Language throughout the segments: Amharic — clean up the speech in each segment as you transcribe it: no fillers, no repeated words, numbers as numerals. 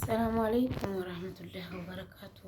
ሰላም አለይኩም ወራህመቱላሂ ወበረካቱ።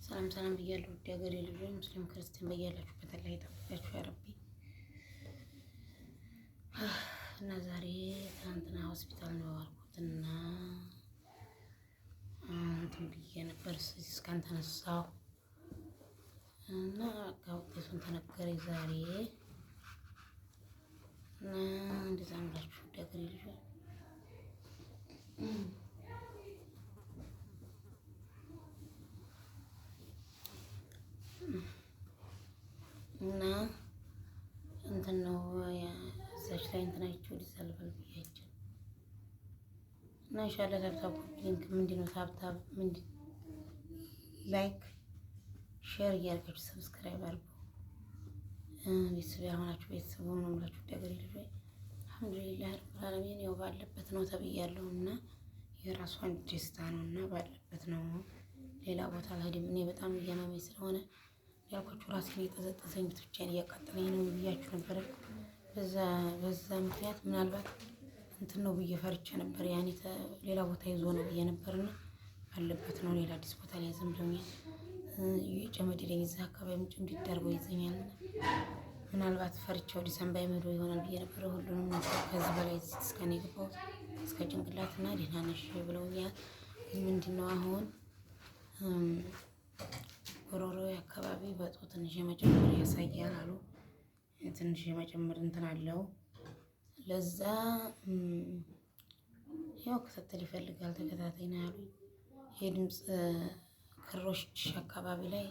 ሰላም ሰላም ብያለሁ። ውድ ሀገሬ ልጆች ሙስሊም ክርስቲያን በያላችሁበት አላህ ይጠብቃችሁ ያ ረቢ። እና ዛሬ ትናንትና ሆስፒታል ነው ያልኩትና እንትን ብዬ ነበር እስካን ተነሳሁ እና ውጤቱን ተነገረኝ ዛሬ እና እንደዛ ምላችሁ ውድ ሀገሬ ልጆች እና እንትን ነው እዛች ላይ እንትን አይቼው ሊሰልፈል ብያቸው እና ኢንሻአላህ ታብታብ ሊንክ ምንድነው ታብታብ ምንድን ላይክ ሼር እያደረጋችሁ ሰብስክራይብ አድርጉ። ቤተሰብ ያልሆናችሁ ቤተሰብ ሆኖ ብላችሁ ደገሪ ልጆች አልሐምዱሊላህ ረብል ዓለሚን ያው ባለበት ነው ተብያለሁ እና የራሷን ደስታ ነው እና ባለበት ነው። ሌላ ቦታ አልሄድም። እኔ በጣም እያመመኝ ስለሆነ ያልኳችሁ ራሴን የጠዘጠዘኝ ብቻዬን እያቃጠለኝ ነው ብያችሁ ነበረ። በዛ ምክንያት ምናልባት እንትን ነው ብዬ ፈርቼ ነበር። ያኔ ሌላ ቦታ ይዞ ነው ብዬ ነበርና ባለበት ነው። ሌላ አዲስ ቦታ ላይ ዝም ብሎኛል። ጨመደደኝ እዛ አካባቢ ምንጭ እንዲዳርገው ይዘኛል። ምናልባት ፈርቼው ዲሰምበር ይመዶ ይሆናል ብዬ ነበረ። ሁሉንም ከዚህ በላይ እስከኔ ገባው እስከ ጭንቅላትና ደህና ነሽ ብለውኛል። ምንድነው አሁን ጎሮሮ አካባቢ በጡ ትንሽ የመጨመር ያሳያል አሉ። ትንሽ የመጨመር እንትን አለው። ለዛ ያው ክትትል ይፈልጋል ተከታታይ ነው ያሉኝ። የድምፅ ክሮች አካባቢ ላይ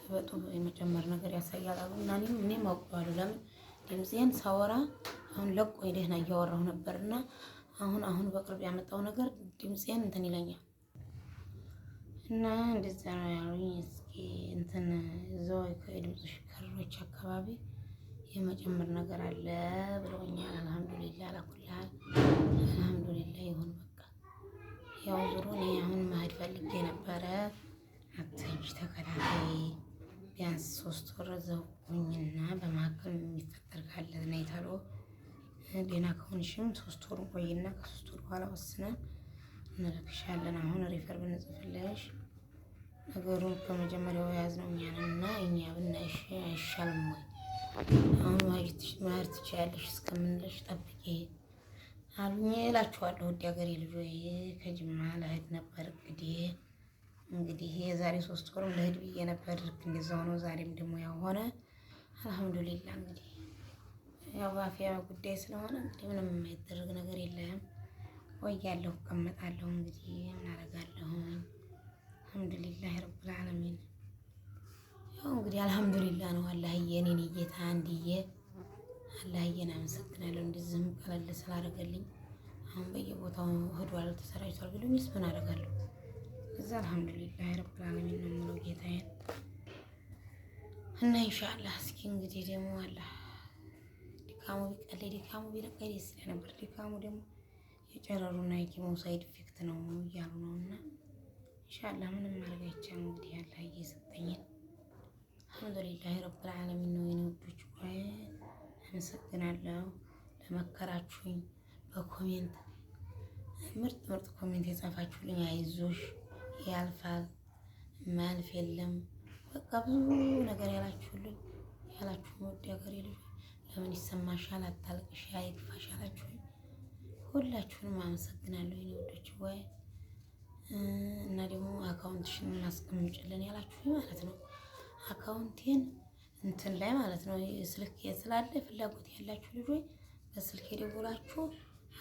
በጡ የመጨመር ነገር ያሳያል አሉ እና እኔም አውቀዋለሁ። ለምን ድምፄን ሳወራ አሁን ለቆ ደህና እያወራሁ ነበርና አሁን በቅርብ ያመጣው ነገር ድምፄን እንትን ይለኛል እና እንደዛ ነው ያሉኝ። እስኪ እንትን እዛው ከድምጽ ክሮች አካባቢ የመጨመር ነገር አለ ብለውኛል። አልሐምዱሊላህ አላኩልሃል አልሐምዱሊላህ ይሁን በቃ። ያው ዙሩ እኔ አሁን መሄድ ፈልጌ ነበረ። አትሄጂ ተከታታይ ቢያንስ 3 ወር እዛው ቆይና በመካከል የሚፈጠር ካለ ነይ ተሎ ደህና ከሆንሽም 3 ወር ቆይና ከ3 ወር በኋላ ወስነን እንልክሻለን። አሁን ሪፈር ብንጽፍልሽ ነገሩን ከመጀመሪያው ያዝነው እኛ ነን እና እኛ ብናይሽ አይሻልም ወይ? አሁን ማየት ትችያለሽ እስከምንልሽ ጠብቂ አሉኝ እላችኋለሁ። ውድ ሀገሬ ልጆች ከጅማ ልሄድ ነበር እንግዲህ የዛሬ 3 ወርም ልሄድ ብዬ ነበር። እንደዛው ነው። ዛሬም ደግሞ ያው ሆነ። አልሐምዱሊላህ እንግዲህ ያው ባፊያ ጉዳይ ስለሆነ እንግዲህ ምንም የማይደረግ ነገር የለም። ቆያለሁ እቀመጣለሁ። እንግዲህ ምን አደርጋለሁ? አልሐምዱሊላህ ረብል ዓለሚን። ያው እንግዲህ አልሐምዱሊላህ ነው። አላህዬ እኔን ጌታ አንድዬ አላህዬን አመሰግናለሁ። እንደዚህም ቀለል ስላደረገልኝ አሁን በየቦታው ሄዷል ተሰራጭቷል ብሎኝስ ምን አደርጋለሁ? እዛ አልሐምዱሊላህ ረብል ዓለሚን ነው የምለው ጌታዬን እና ኢንሻአላህ እስኪ እንግዲህ ደግሞ አላህ ድካሙ ቢቀለይ ድካሙ ቢለቀይ ደስ ይለኝ ነበር። ድካሙ ደግሞ የጨረሩና የኪሞ ሳይድ ኢፌክት ነው እያሉ ነውና ኢንሻአላህ ምንም ማድረግ አይቻልም። እንግዲህ አላህ እየሰጠኝን አልሐምዱሊላህ ረብል ዓለሚን ነው። የኔ ውዶች ቆይ አመሰግናለሁ ለመከራችሁኝ። በኮሜንት ምርጥ ኮሜንት የጻፋችሁልኝ አይዞሽ ያልፋል ማልፍ የለም በቃ ብዙ ነገር ያላችሁልኝ ውድ ሀገሬ ልጅ ለምን ይሰማሻል አታልቅሽ አይክፋሽ አላችሁኝ። ሁላችሁንም አመሰግናለሁ የኔ ውዶች ወይ እና ደግሞ አካውንትሽን እናስቀምጭልን ያላችሁኝ ማለት ነው። አካውንቴን እንትን ላይ ማለት ነው ስልክ ስላለ ፍላጎት ያላችሁ ልጆች በስልክ ደውላችሁ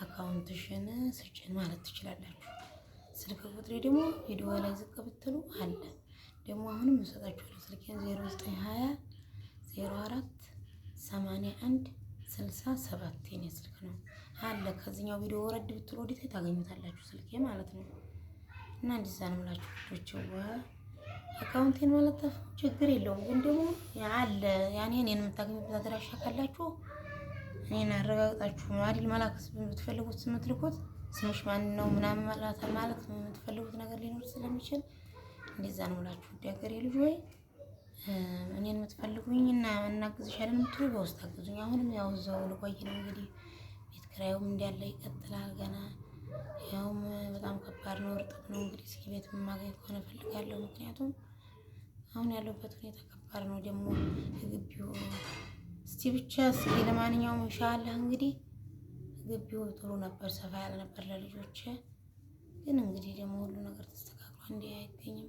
አካውንትሽን ስጭን ማለት ትችላላችሁ። ስልክ ቁጥሬ ደግሞ ቪዲዮ ላይ ዝቅ ብትሉ አለ። ደግሞ አሁንም እሰጣችኋለሁ ስልኬን 0920 04 81 67 የኔ ስልክ ነው አለ። ከዚህኛው ቪዲዮ ወረድ ብትሉ ወዲህ ታገኙታላችሁ ስልኬ ማለት ነው። እና እንደዛ ነው የምላችሁ ልጆች። አካውንቴን መለጠፍ ችግር የለውም ግን ደግሞ አለ ያኔ እኔን የምታገኙበት አድራሻ ካላችሁ እኔን አረጋግጣችሁ አይደል መላክስ የምትፈልጉት የምትልኩት ስምሽ ማን ነው ምናምን ማለት የምትፈልጉት ነገር ሊኖር ስለሚችል እንደዛ ነው የምላችሁ። ውድ ሀገሬ ልጅ ወይ እኔን የምትፈልጉኝ እና እናግዝሻለን የምትሉ በውስጥ አግዙኝ። አሁንም ያው እዛው ልቆይ ነው እንግዲህ ቤት ኪራዩም እንዳለ ይቀጥላል ገና ያውም በጣም ከባድ ነው። እርጥብ ነው። እንግዲህ እስኪ ቤት የማገኝ ከሆነ እፈልጋለሁ። ምክንያቱም አሁን ያለበት ሁኔታ ከባድ ነው። ደግሞ ግቢው እስቲ ብቻ እስኪ ለማንኛውም ኢንሻአላህ እንግዲህ ግቢው ጥሩ ነበር፣ ሰፋ ያለ ነበር ለልጆች። ግን እንግዲህ ደግሞ ሁሉ ነገር ተስተካክሏል። እንዲህ አይገኝም።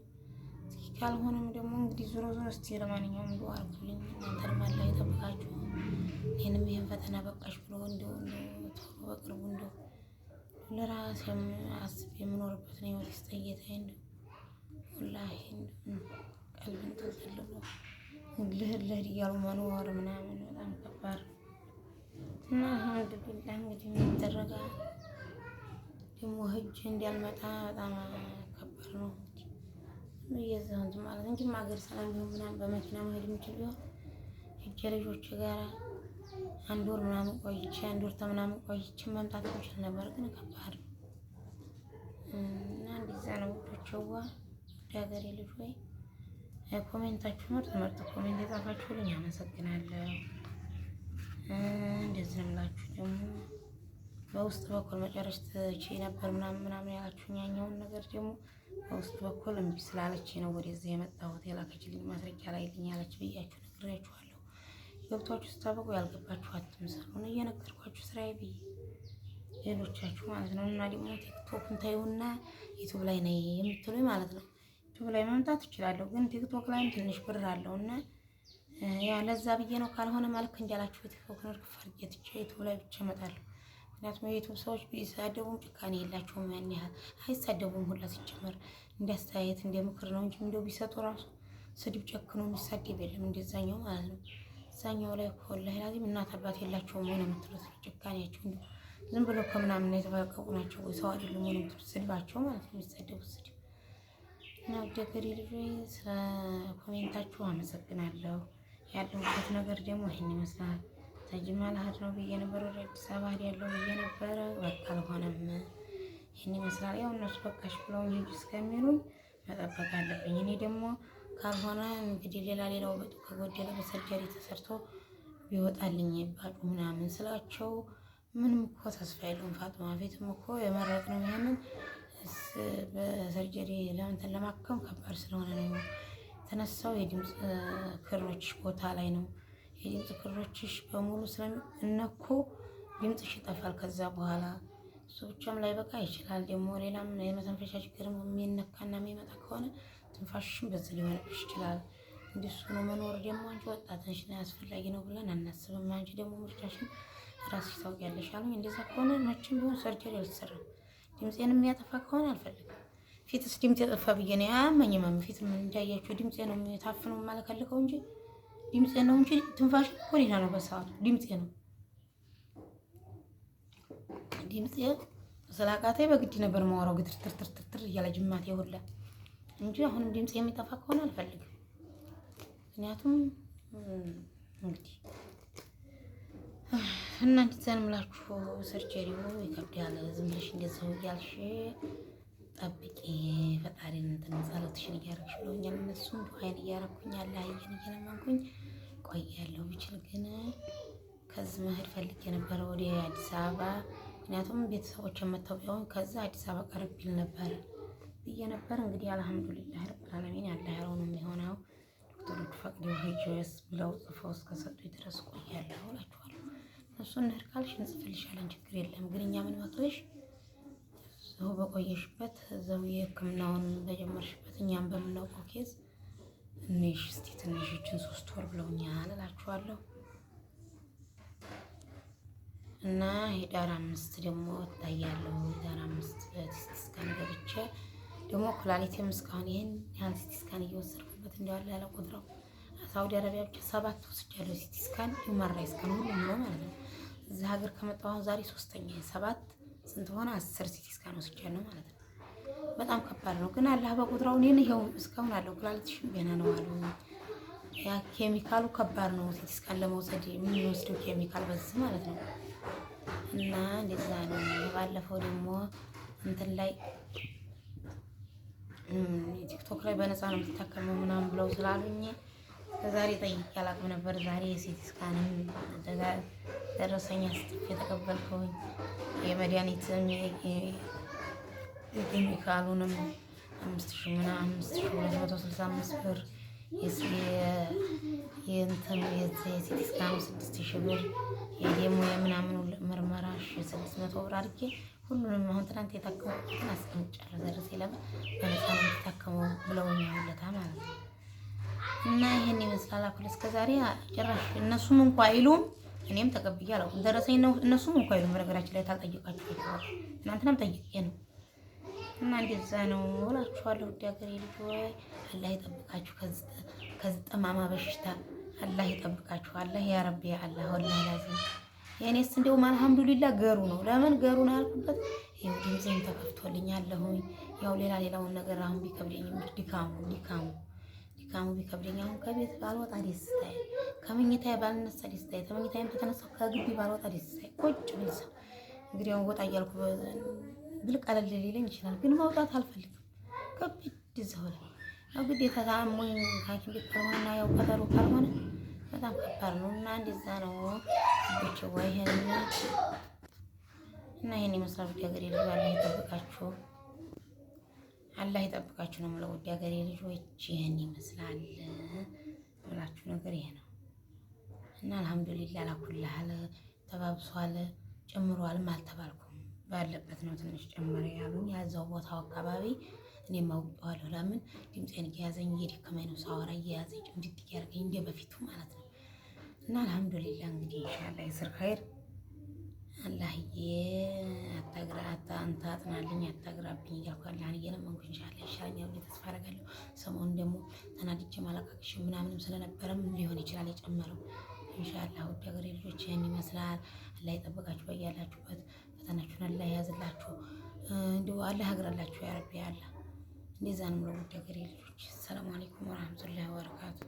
እስኪ ካልሆነም ደግሞ እንግዲህ ዞሮ ዞሮ እስቲ ለማንኛውም ዱአ አድርጉልኝ። እናንተንም አላህ ይጠብቃችሁ። ይሄንም ይሄን ፈተና በቃሽ ብሎ እንደው ቶሎ በቅርቡ እንደው ለራሴም አስቤ የምኖርበት ነው ህይወት ይስጠየታኝ እንደው ወላሂ ቀልብን ተዘልሎ ልህልህ እያሉ መኖር ምናምን በጣም ከባድ እና አልሐምዱሊላህ እንግዲህ የሚደረጋ ደግሞ ህጅ እንዲያልመጣ በጣም ከባድ ነው። እየዛው እንትን ማለት እንጂ ሀገር ሰላም ቢሆን ምናምን በመኪና መሄድ የምችል ቢሆን ሂጅ ልጆች ጋር አንድ ወር ምናምን ቆይቼ አንድ ወር ምናምን ቆይቼ መምጣት የምችል ነበር። ግን ከባድ ነው እና እንደዛ ነው ውዶችዋ። ወደ ሀገሬ ልጅ ወይ ኮሜንታችሁ ምርጥ ኮሜንት የጻፋችሁልኝ አመሰግናለሁ። እንደዚህ ነው የምላችሁ። ደግሞ በውስጥ በኩል መጨረስ ትችይ ነበር ምናምን ያላችሁኝ ያኛውን ነገር ደግሞ በውስጥ በኩል እምቢ ስላለች ነው ወደዚህ የመጣሁት። የላከችልኝ ማስረጃ ላይ ልኝ ያለች ብያችሁ ነግሬያችኋለሁ። ገብቷችሁ ስታበቁ ያልገባችሁ አትምሰሉ ነው እየነገርኳችሁ ስራዬ ብዬ ሌሎቻችሁ ማለት ነው። እና ደግሞ ቲክቶክን ታዩና ዩቲዩብ ላይ ነይ የምትሉኝ ማለት ነው። ዩቲዩብ ላይ መምጣት እችላለሁ፣ ግን ቲክቶክ ላይም ትንሽ ብር አለውና ያ ለዛ ብዬ ነው። ካልሆነ ማለት እንዳላችሁ ቲክቶክን እርግፍ አድርጌ ትቼ ዩቲዩብ ላይ ብቻ እመጣለሁ። ምክንያቱም የዩቲዩብ ሰዎች ቢሳደቡም ጭካኔ የላቸውም። ያን ያህል አይሳደቡም ሁላ ሲጀመር እንዲያስተያየት እንደ ምክር ነው እንጂ እንደው ቢሰጡ ራሱ ስድብ ጨክኖ የሚሳደብ የለም እንደዛኛው ማለት ነው። እዛኛው ላይ እኮ ወላሂ ላዚም እናት አባት የላቸውም ሆነ የምትሉት ጭካኔያቸው እንዲ ዝም ብሎ ከምናምን የተፈቀቁ ናቸው ወይ ሰው አይደሉም ሆነ የምትሉት ስድባቸው ማለት ነው የሚሳደቡት ስድብ እና ወደ ሀገሬ ልጆች ስለ ኮሜንታችሁ አመሰግናለሁ። ያለሁበት ነገር ደግሞ ይሄን ይመስላል። ተጅማ ልሄድ ነው ብዬ ነበር፣ ወደ አዲስ አበባ ሄዳለሁ ብዬ ነበረ። በቃ አልሆነም። ይሄን ይመስላል። ያው እነሱ በቃሽ ብለውኝ ሂጂ እስከሚሉኝ መጠበቅ አለብኝ። እኔ ደግሞ ካልሆነ እንግዲህ ሌላው በጡ ከጎደለ በሰርጀሪ ተሰርቶ ቢወጣልኝ ባጡ ምናምን ስላቸው ምንም እኮ ተስፋ የለውም። ፋጡማ ፊትም እኮ የመረጥነው ይሄንን በሰርጀሪ ለእንትን ለማከም ከባድ ስለሆነ ነው የተነሳው። የድምፅ ክሮችሽ ቦታ ላይ ነው። የድምፅ ክሮችሽ በሙሉ ስለሚነኩ ድምፅሽ ይጠፋል። ከዛ በኋላ እሱ ብቻም ላይ በቃ ይችላል። ደግሞ ሌላም የመተንፈሻ ችግርም የሚነካና የሚመጣ ከሆነ ትንፋሽሽም በዚህ ሊሆንብሽ ይችላል። እንዲሱ ነው መኖር። ደግሞ አንቺ ወጣት ነሽ እና አስፈላጊ ነው ብለን አናስብም። አንቺ ደግሞ ምርጫሽን ራስሽ ታውቂያለሽ አሉኝ። እንደዛ ከሆነ መቼም ቢሆን ሰርጀሪ አልሰራም። ድምፄን የሚያጠፋ ከሆነ አልፈልግም። ፊትስ ድምፄ ጠፋ ብዬ ነው አያመኝም። ፊት ምን እንዳያችሁ ድምፄ ነው የታፍነው የማለከልከው እንጂ ድምፄ ነው እንጂ ትንፋሽ እኮ ሌላ ነው። በሰዓቱ ድምፄ ነው። ድምፄ ስላቃተኝ በግድ ነበር የማወራው ግትርትርትርትር እያለ ጅማቴ ሁላ እንጂ አሁንም ድምፄ የሚጠፋ ከሆነ አልፈልግም። ምክንያቱም እንግዲህ እና እንድትዘን ምላችሁ ሰርጀሪው ይከብዳል። ዝም ብለሽ እንደዚያው እያልሽ ጠብቂ፣ ፈጣሪን እንትን ጸሎትሽን እያደረግሽ ብለውኛል። እነሱም ዱዓይን እያደረኩኝ አላህን እየለመንኩኝ ቆያለሁ። ብችል ግን ከዚህ መሄድ ፈልጌ ነበረ ወደ አዲስ አበባ። ምክንያቱም ቤተሰቦች መተው ቢሆን ከዛ አዲስ አበባ ቀረብ ይል ነበረ ብዬ ነበር። እንግዲህ አልሐምዱሊላህ ረብል ዓለሚን አላህ ያለው ነው የሚሆነው። ዶክተሮቹ ፈቅደው ሂጅስ ብለው ጽፈው እስከሰጡኝ ድረስ ቆያለሁ እላችኋለሁ። እሱ እንሂድ ካልሽ እንጽፍልሻለን፣ ችግር የለም። ግን እኛ ምን መጥቶሽ እዛው በቆየሽበት እዛው የሕክምናውን በጀመርሽበት እኛም በምናውቀው ኬዝ እንሽ እስቲ ትንሽችን 3 ወር ብለውኛል እላችኋለሁ። እና ሄዳር 5 ደግሞ እታያለሁ። ሄዳር 5 በሲቲ ስካን ገብቼ ደግሞ ኩላሊቴም እስካሁን ይሄን ያን ሲቲ ስካን እየወሰድኩበት እንደዋለ ያለ ቁጥረው ሳውዲ አረቢያ ብቻ 7 ወስጃለሁ። ሲቲ ስካን ዩማራይ ስካን ሁሉም ነው ማለት ነው። እዚህ ሀገር ከመጣሁ አሁን ዛሬ 3ኛ 7 ስንት ሆነ 10 ሲቲ ስካን ወስጃለሁ ማለት ነው። በጣም ከባድ ነው። ግን አላህ በቁጥራው እኔን ይሄው እስካሁን አለው። ኩላሊትሽን ገና ነው አሉ። ያ ኬሚካሉ ከባድ ነው። ሲቲ ስካን ለመውሰድ የሚወስደው ኬሚካል በዚህ ማለት ነው። እና እንደዛ ነው። ባለፈው ደግሞ እንትን ላይ ቲክቶክ ላይ በነፃ ነው የምትታከመው ምናምን ብለው ስላሉኝ ዛሬ ጠይቄ አላውቅም ነበር። ዛሬ የሲቲ ስካንም ደረሰኛ ስትፍ የተቀበልከውኝ የመድኃኒትም ኬሚካሉንም 5265 ብር የሲቲ ስካኑ 6000 ብር የደሞ የምናምኑ ምርመራ 600 ብር አድርጌ ሁሉንም አሁን ትናንት የታከሙትን አስቀምጫለሁ። ደረሴ ለምን በነፃ ነው የምትታከመው ብለውኛል ለታ ማለት ነው። እና ይሄን ይመስላል። አኩል እስከዛሬ ጭራሽ እነሱም እንኳን አይሉም፣ እኔም ተቀብዬ አላውቅም። ደረሰኝ ነው እነሱም እንኳን አይሉም። በነገራችን ላይ ታልጠየቃችሁ ትናንትናም ጠይቄ ነው። እና እንደዛ ነው እላችኋለሁ። ውድ ሀገሬ ልጆች አላህ ይጠብቃችሁ ከዚህ ጠማማ በሽታ አላህ ይጠብቃችሁ። አላህ ያ ረቢ አላህ ወላሂ ላዚም የኔስ እንደውም አልሐምዱሊላህ ገሩ ነው። ለምን ገሩ ነው ያልኩበት ይሄው ድምጼም ተከፍቶልኛለሁኝ። ያው ሌላውን ነገር አሁን ቢከብደኝ ድካሙ ቢከብደኝ አሁን ከቤት ባልወጣ ደስታዬ፣ ከመኝታዬ ባልነሳ ደስታዬ፣ ከመኝታዬም ተነሳሁ ከግቢ ባልወጣ ደስታዬ። ቁጭ ብልሳ እንግዲህ አሁን ወጣ እያልኩ ብልቅ አለል ሊለኝ ይችላል፣ ግን መውጣት አልፈልግም። ከቤት እዛው ላይ ያው ግዴታ ታሞኝ ሐኪም ቤት ካልሆነና ያው ቀጠሮ ካልሆነ በጣም ከባድ ነው። እና እንደዛ ነው ልጆች ወይ እና ይሄን ይመስላል። ውድ ሀገሬ ልጅ አላህ ይጠብቃችሁ ነው የምለው። ውድ ሀገሬ ልጆች ይሄን ይመስላል ብላችሁ ነገር ይሄ ነው። እና አልሐምዱሊላህ አላኩልሃል ተባብሷል፣ ጨምሯልም አልተባልኩም። ባለበት ነው ትንሽ ጨምረ ያሉኝ ያዛው ቦታው አካባቢ እኔም አውቀዋለሁ። ለምን ድምፄን እየያዘኝ እየደከመኝ ነው ሳወራ እየያዘኝ እንዴት ያርገኝ እንደ በፊቱ ማለት ነው። እና አልሐምዱሊላህ እንግዲህ ኢንሻአላህ ይስር ኸይር አላህዬ አንተ አጥናልኝ አታግራብኝ እያልኩ አላህን እየለመንኩ ኢንሻአላህ ይሻለኛል ብዬ ተስፋ አደርጋለሁ። ሰሞኑን ደግሞ ተናድጄ ማለቃቅሽ ምናምንም ስለነበረም ሊሆን ይችላል የጨመረው። ኢንሻአላህ ውድ ሀገሬ ልጆች ይህን ይመስላል። አላህ ይጠብቃችሁ በያላችሁበት፣ ፈተናችሁን አላህ ያዝላችሁ፣ እንዲሁ አላህ ያግራላችሁ ያ ረቢ አላህ። እንደዛ ነው የምለው ውድ ሀገሬ ልጆች። ሰላም አለይኩም ወራህመቱላሂ ወበረካቱ።